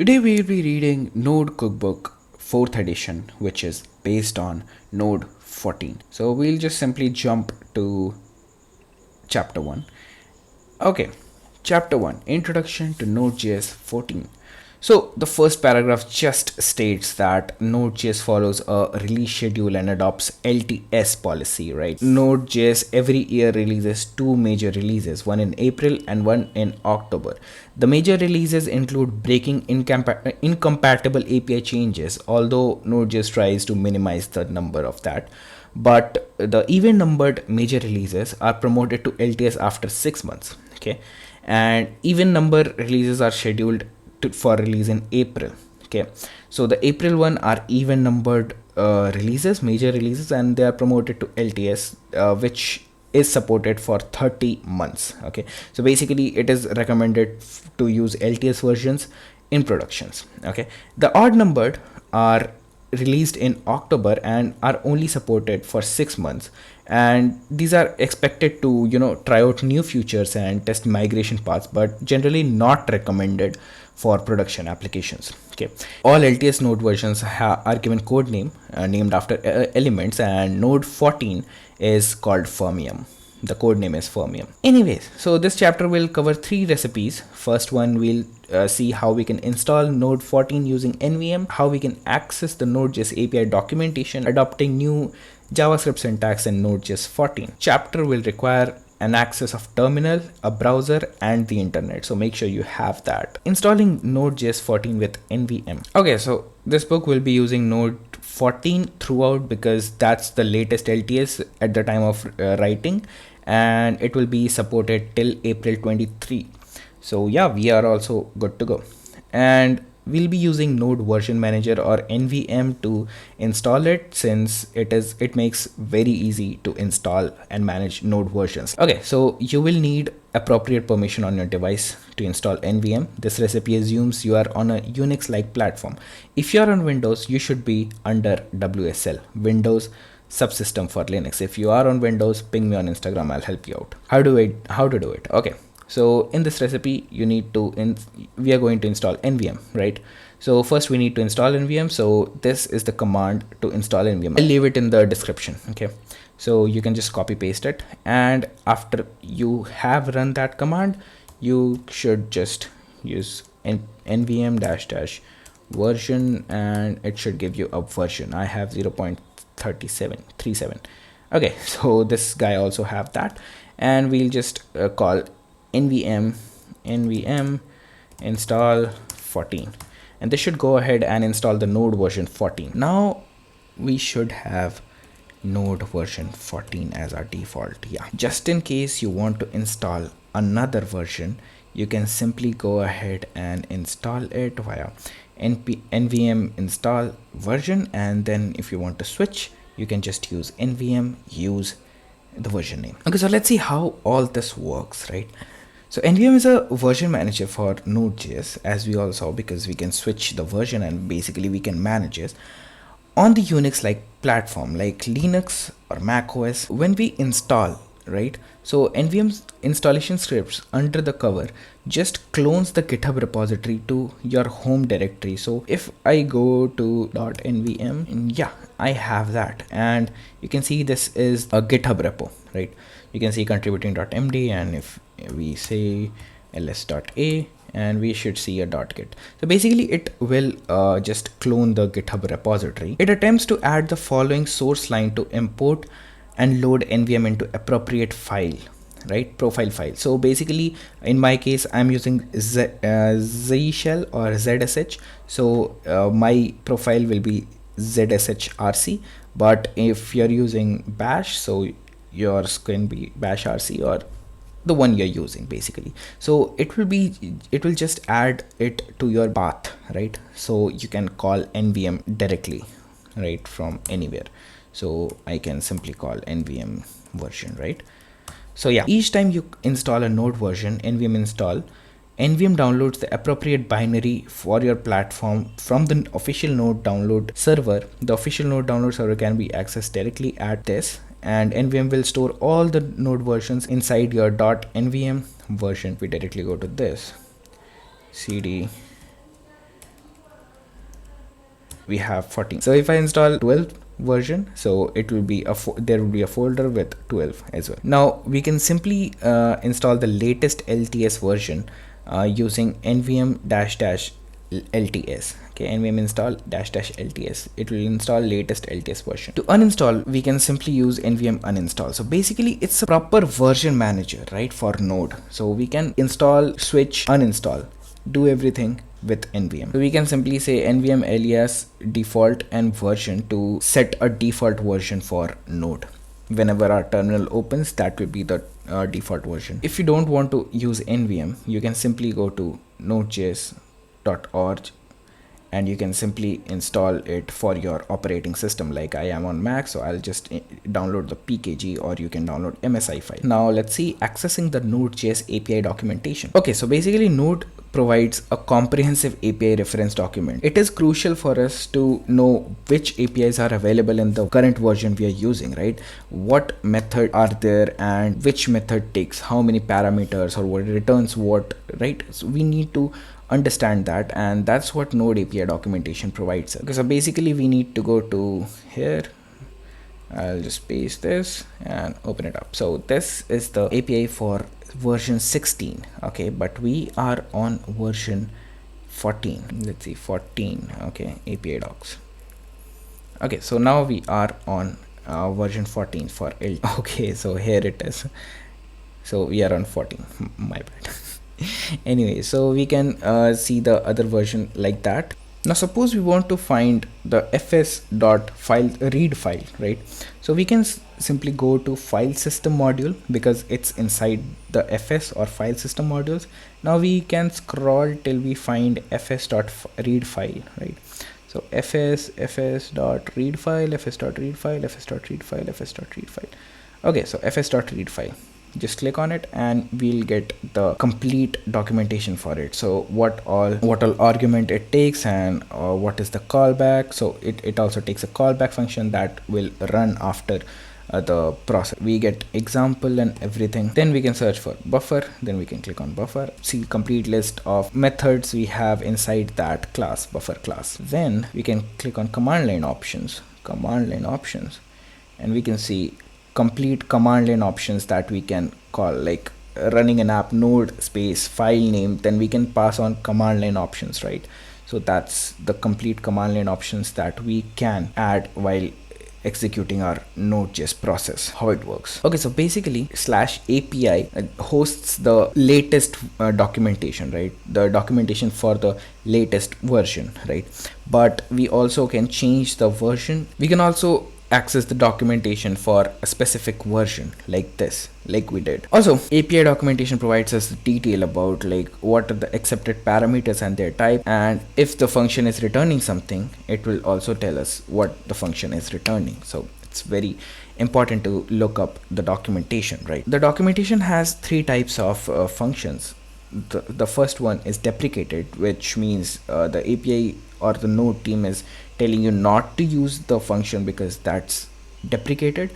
Today we will be reading Node Cookbook 4th edition, which is based on Node 14. So we'll just simply jump to chapter 1. Okay, chapter 1, Introduction to Node.js 14. So the first paragraph just states that Node.js follows a release schedule and adopts LTS policy, right? Node.js every year releases two major releases, one in April and one in October. The major releases include breaking incompatible API changes, although Node.js tries to minimize the number of that. But the even numbered major releases are promoted to LTS after 6 months. Okay, and even number releases are scheduled for release in April. Okay, so the April one are even numbered releases, major releases, and they are promoted to LTS, which is supported for 30 months. Okay, so basically it is recommended to use LTS versions in productions. Okay, the odd numbered are released in October and are only supported for 6 months, and these are expected to try out new features and test migration paths, but generally not recommended for production applications. Okay, all LTS node versions are given code name named after elements, and node 14 is called fermium. The code name is fermium. Anyways, so this chapter will cover 3 recipes. First one, we'll see how we can install node 14 using nvm, how we can access the nodejs API documentation adopting new javascript syntax in nodejs 14. Chapter will require an access of terminal, a browser, and the internet, so make sure you have that. Installing nodejs 14 with nvm. Okay, so this book will be using node 14 throughout because that's the latest LTS at the time of writing, and it will be supported till April 23. So yeah, we are also good to go, and we'll be using node version manager or nvm to install it, since it makes very easy to install and manage node versions. Okay, so you will need appropriate permission on your device to install nvm. This recipe assumes you are on a Unix like platform. If you are on Windows, you should be under WSL, Windows subsystem for Linux. If you are on Windows, ping me on Instagram, I'll help you out. How to do it? Okay, so in this recipe you need to we are going to install nvm, right? So first we need to install nvm, so this is the command to install nvm. I'll leave it in the description. Okay, so you can just copy paste it, and after you have run that command, you should just use nvm dash version, and it should give you a version. I have 0.37. Okay, so this guy also have that, and we'll just call nvm install 14, and this should go ahead and install the node version 14. Now we should have node version 14 as our default. Yeah, just in case you want to install another version, you can simply go ahead and install it via nvm install version, and then if you want to switch, you can just use nvm use the version name. Okay, so let's see how all this works, right? So nvm is a version manager for Node.js, as we all saw, because we can switch the version and basically we can manage it on the Unix like platform like Linux or Mac OS. When we install, right, so nvm's installation scripts under the cover just clones the GitHub repository to your home directory. So if I go to .nvm, and yeah, I have that, and you can see this is a GitHub repo, right? You can see contributing.md, and if we say ls.a, and we should see a .git. So basically it will just clone the GitHub repository. It attempts to add the following source line to import and load nvm into appropriate file, right? Profile file. So basically in my case, I'm using zshell or zsh, so my profile will be zshrc, but if you're using bash, so yours can be bash rc or the one you're using basically. So it will just add it to your path, right? So you can call nvm directly, right, from anywhere. So I can simply call nvm version, right? So yeah, each time you install a node version, nvm install, nvm downloads the appropriate binary for your platform from the official node download server. The official node download server can be accessed directly at this, and nvm will store all the node versions inside your .nvm version. We directly go to this cd we have 14. So if I install 12 version, so it will be there will be a folder with 12 as well. Now we can simply install the latest LTS version using nvm dash LTS. Okay, nvm install dash LTS. It will install latest LTS version. To uninstall, we can simply use nvm uninstall. So basically it's a proper version manager, right, for Node. So we can install, switch, uninstall, do everything with nvm. So we can simply say nvm alias default and version to set a default version for Node. Whenever our terminal opens, that will be the default version. If you don't want to use nvm, you can simply go to nodejs.org and you can simply install it for your operating system. Like I am on Mac, so I'll just download the pkg, or you can download MSI file. Now let's see accessing the Node.js API documentation. Okay, so basically Node provides a comprehensive API reference document. It is crucial for us to know which APIs are available in the current version we are using, right? What method are there and which method takes how many parameters or what returns what, right? So we need to understand that, and that's what Node API documentation provides. Okay, so basically we need to go to here. I'll just paste this and open it up. So this is the API for version 16. Okay, but we are on version 14. Let's see, 14. Okay, API docs. Okay, so now we are on version 14 for L. Okay, so here it is. So we are on 14. My bad. Anyway, so we can see the other version like that. Now suppose we want to find the fs.file read file, right? So we can simply go to file system module because it's inside the fs or file system modules. Now we can scroll till we find fs.read file, right? So fs.read file, fs.read file, fs.read file, fs.read file. Okay, so fs.read file. Just click on it and we'll get the complete documentation for it. So what all argument it takes and what is the callback. So it also takes a callback function that will run after the process. We get example and everything. Then we can search for buffer, then we can click on buffer, see complete list of methods we have inside that class, buffer class. Then we can click on command line options, and we can see complete command line options that we can call, like running an app node space file name. Then we can pass on command line options, right? So that's the complete command line options that we can add while executing our Node.js process, how it works. Okay, so basically /API hosts the latest documentation, right? The documentation for the latest version, right? But we also can change the version. We can also access the documentation for a specific version like this, like we did. Also, API documentation provides us detail about like what are the accepted parameters and their type, and if the function is returning something, it will also tell us what the function is returning. So it's very important to look up the documentation, right? The documentation has three types of functions. The first one is deprecated, which means the API or the Node team is telling you not to use the function because that's deprecated.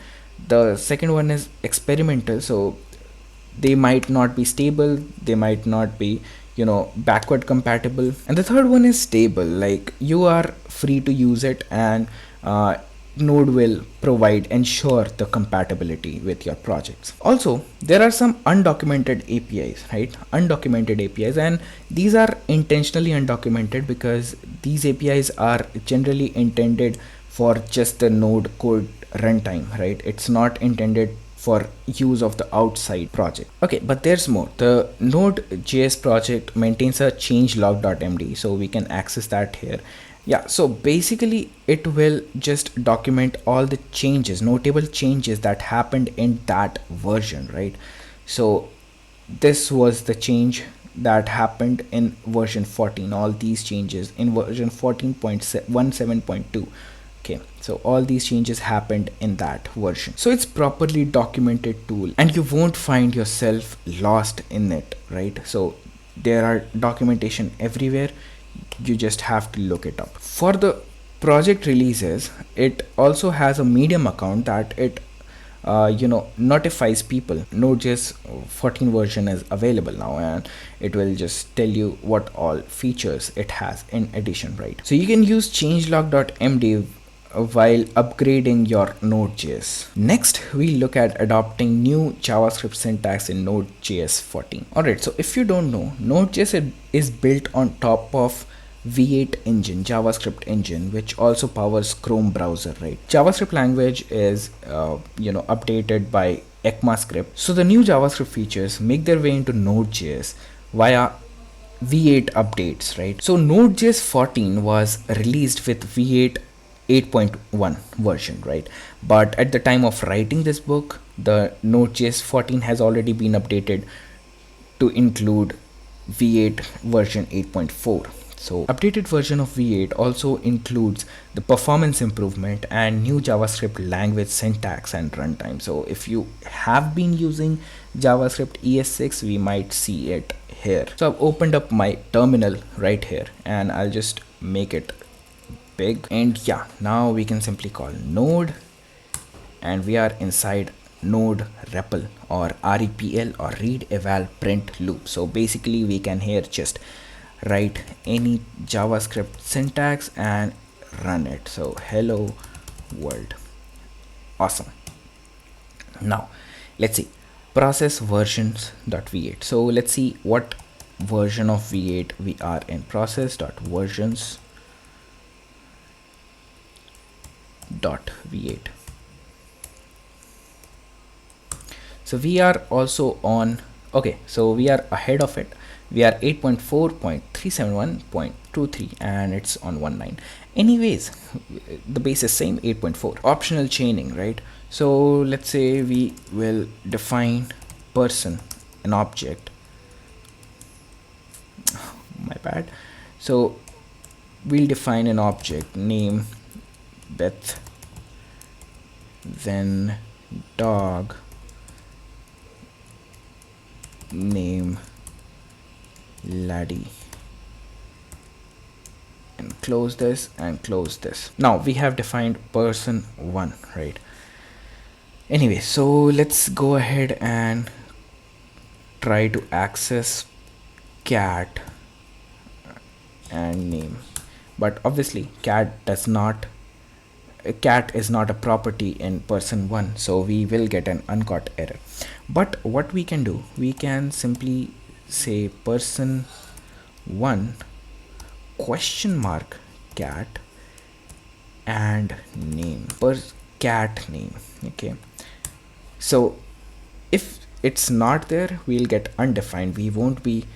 The second one is experimental, so they might not be stable, they might not be, you know, backward compatible. And the third one is stable, like you are free to use it, and Node will ensure the compatibility with your projects. Also, there are some undocumented APIs, right? Undocumented APIs, and these are intentionally undocumented because these APIs are generally intended for just the Node code runtime, right? It's not intended for use of the outside project. Okay, but there's more. The Node.js project maintains a changelog.md, so we can access that here. Yeah, so basically it will just document all the changes, notable changes that happened in that version, right? So this was the change that happened in version 14, all these changes in version 14.17.2. Okay, so all these changes happened in that version. So it's properly documented tool, and you won't find yourself lost in it, right? So there are documentation everywhere. You just have to look it up. For the project releases, it also has a Medium account that it notifies people Node.js 14 version is available now, and it will just tell you what all features it has in addition, right? So you can use changelog.md while upgrading your Node.js. Next, we look at adopting new JavaScript syntax in Node.js 14. Alright, so if you don't know, Node.js is built on top of V8 engine, JavaScript engine, which also powers Chrome browser, right? JavaScript language is, updated by ECMAScript. So the new JavaScript features make their way into Node.js via V8 updates, right? So Node.js 14 was released with V8 8.1 version, right? But at the time of writing this book, the Node.js 14 has already been updated to include V8 version 8.4. So updated version of V8 also includes the performance improvement and new JavaScript language syntax and runtime. So if you have been using JavaScript ES6, we might see it here. So I've opened up my terminal right here, and I'll just make it big, and yeah, now we can simply call node, and we are inside node REPL or REPL or read eval print loop. So basically we can here just write any JavaScript syntax and run it. So hello world. Awesome. Now let's see process versions.v8. So let's see what version of v8 we are in. Process.versions .v8. So we are also on, okay, so we are ahead of it. We are 8.4.371.23 and it's on 19. Anyways, the base is same, 8.4. Optional chaining, right? So let's say we will define person, an object. My bad. So we'll define an object name Beth, then dog name Laddie, and close this and close this. Now we have defined person 1, right? Anyway, so let's go ahead and try to access cat and name, but obviously cat is not a property in person 1, so we will get an uncaught error. But what we can do, we can simply say person 1 question mark cat and name, per cat name. Okay, so if it's not there, we'll get undefined, we won't be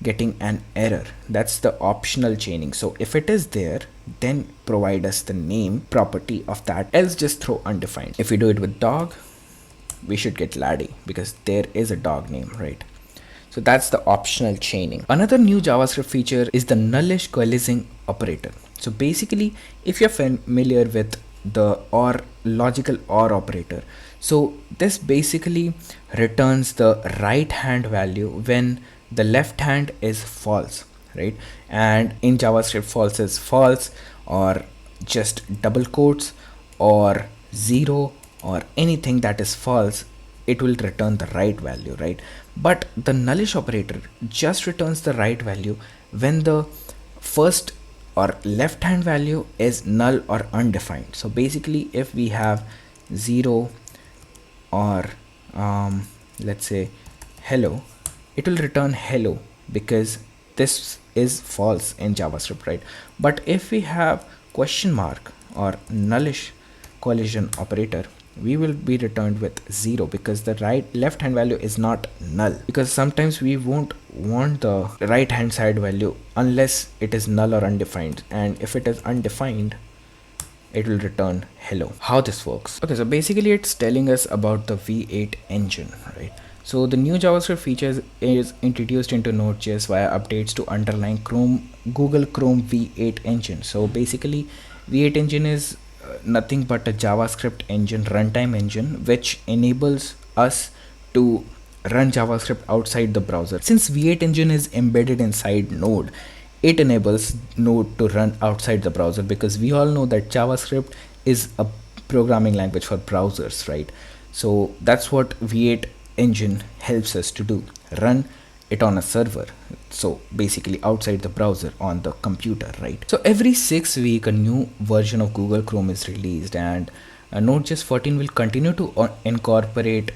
getting an error. That's the optional chaining. So if it is there, then provide us the name property of that, else just throw undefined. If we do it with dog, we should get Laddie because there is a dog name, right? So that's the optional chaining. Another new JavaScript feature is the nullish coalescing operator. So basically, if you're familiar with the OR, logical OR operator, so this basically returns the right hand value when the left hand is false, right? And in JavaScript, false is false, or just double quotes, or 0, or anything that is false, it will return the right value, right? But the nullish operator just returns the right value when the first or left hand value is null or undefined. So basically, if we have 0 or let's say hello, it will return hello because this is false in JavaScript, right? But if we have question mark or nullish collision operator, we will be returned with 0 because the left hand value is not null, because sometimes we won't want the right hand side value unless it is null or undefined, and if it is undefined, it will return hello. How this works? Okay, so basically it's telling us about the V8 engine, right? So the new JavaScript features is introduced into Node.js via updates to underlying Google Chrome V8 engine. So basically V8 engine is nothing but a JavaScript engine, runtime engine, which enables us to run JavaScript outside the browser. Since V8 engine is embedded inside Node, it enables Node to run outside the browser, because we all know that JavaScript is a programming language for browsers, right? So that's what V8 engine helps us to do, run it on a server, so basically outside the browser on the computer, right? So every 6 weeks a new version of Google Chrome is released, and Node.js 14 will continue to incorporate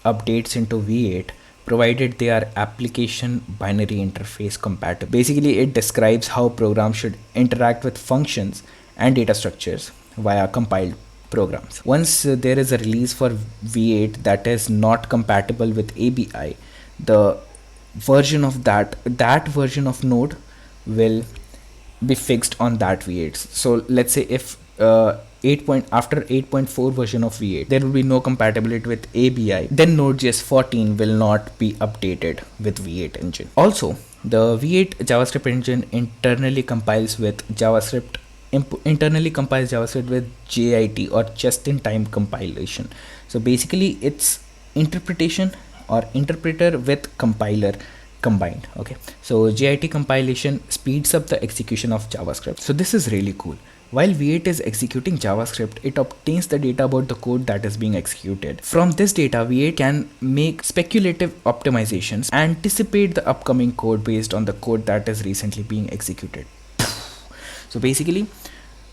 updates into V8 provided they are application binary interface compatible. Basically it describes how programs should interact with functions and data structures via compiled programs. Once there is a release for V8 that is not compatible with ABI, the version of that version of Node will be fixed on that V8. So let's say if after 8.4 version of V8 there will be no compatibility with ABI, then Node.js 14 will not be updated with V8 engine. Also, the V8 JavaScript engine internally compiles with JavaScript with JIT, or just-in-time compilation. So basically it's interpretation or interpreter with compiler combined. Okay, so JIT compilation speeds up the execution of JavaScript. So this is really cool. While V8 is executing JavaScript, it obtains the data about the code that is being executed. From this data, V8 can make speculative optimizations, anticipate the upcoming code based on the code that is recently being executed. So basically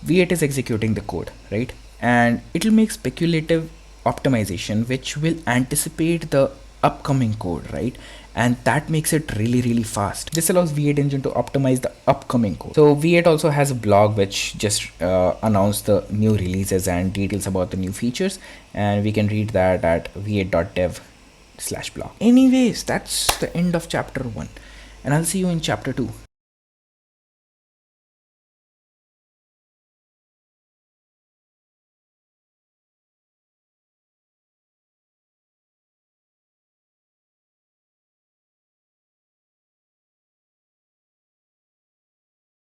V8 is executing the code, right? And it will make speculative optimization which will anticipate the upcoming code, right? And that makes it really fast. This allows V8 engine to optimize the upcoming code. So V8 also has a blog which just announced the new releases and details about the new features, and we can read that at v8.dev/blog. Anyways, that's the end of chapter 1, and I'll see you in chapter 2.